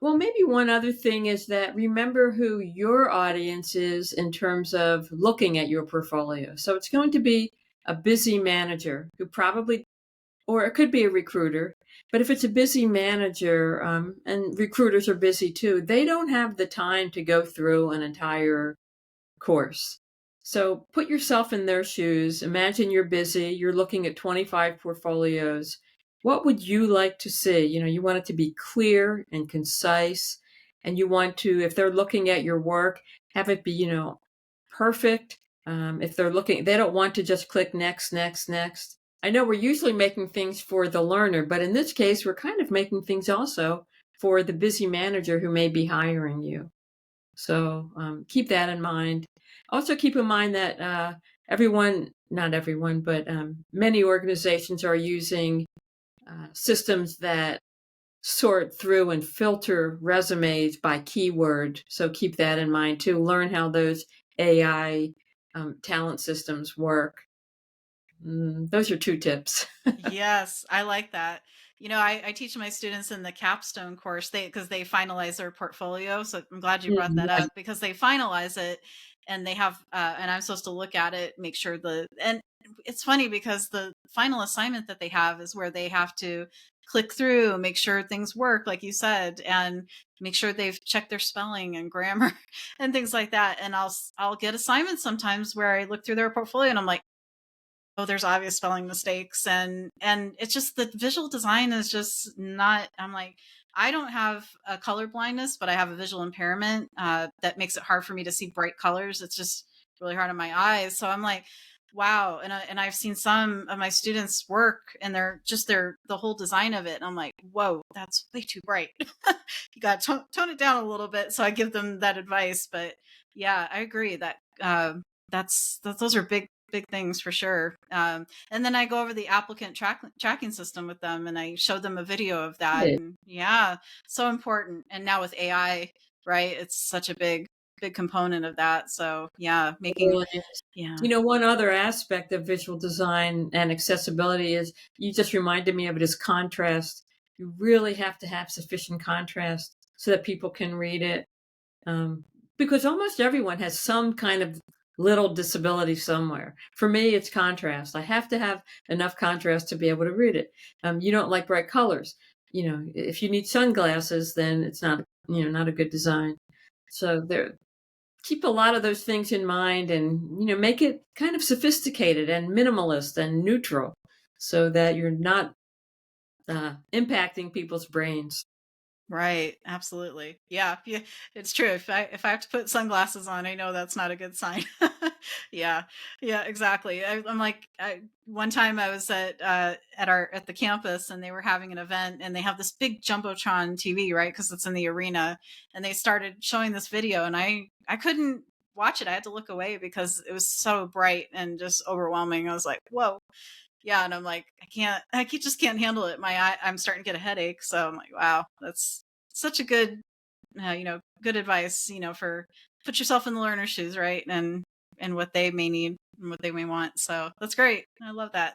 Well, maybe one other thing is that remember who your audience is in terms of looking at your portfolio. So it's going to be a busy manager who probably, or it could be a recruiter, but if it's a busy manager, and recruiters are busy too, they don't have the time to go through an entire course. So put yourself in their shoes. Imagine you're busy, you're looking at 25 portfolios. What would you like to see? You want it to be clear and concise, and you want to, if they're looking at your work, have it be, perfect. If they're looking, they don't want to just click next, next, next. I know we're usually making things for the learner, but in this case, we're kind of making things also for the busy manager who may be hiring you. So keep that in mind. Also, keep in mind that everyone, not everyone, but many organizations are using systems that sort through and filter resumes by keyword. So keep that in mind too. Learn how those AI talent systems work. Those are two tips. Yes, I like that. I teach my students in the capstone course because they finalize their portfolio. So I'm glad you brought that Yes. up because they finalize it and they have and I'm supposed to look at it, make sure and it's funny because the final assignment that they have is where they have to click through, make sure things work like you said, and make sure they've checked their spelling and grammar and things like that. And I'll get assignments sometimes where I look through their portfolio and I'm like, oh, there's obvious spelling mistakes, and it's just the visual design is just not. I'm like, I don't have a color blindness, but I have a visual impairment that makes it hard for me to see bright colors. It's just really hard on my eyes. So I'm like, wow. And I've seen some of my students work, and they're just the whole design of it. And I'm like, whoa, that's way too bright. You got to tone it down a little bit. So I give them that advice. But yeah, I agree that those are big things for sure. And then I go over the applicant tracking system with them, and I show them a video of that. Right. And yeah, so important. And now with AI, right? It's such a big component of that. So yeah, It making really is. yeah. One other aspect of visual design and accessibility is you just reminded me of it is contrast. You really have to have sufficient contrast so that people can read it. Um, because almost everyone has some kind of little disability somewhere. For me, it's contrast. I have to have enough contrast to be able to read it. You don't like bright colors. If you need sunglasses, then it's not, not a good design. So keep a lot of those things in mind and make it kind of sophisticated and minimalist and neutral so that you're not impacting people's brains. Right, absolutely. Yeah, it's true. If I have to put sunglasses on, I know that's not a good sign. Yeah, yeah, exactly. I'm like, one time I was at the campus, and they were having an event, and they have this big jumbotron TV, right? Because it's in the arena, and they started showing this video, and I couldn't watch it. I had to look away because it was so bright and just overwhelming. I was like, whoa. Yeah, and I'm like, just can't handle it. I'm starting to get a headache. So I'm like, wow, that's such a good advice, for put yourself in the learner's shoes, right? And what they may need and what they may want. So that's great. I love that.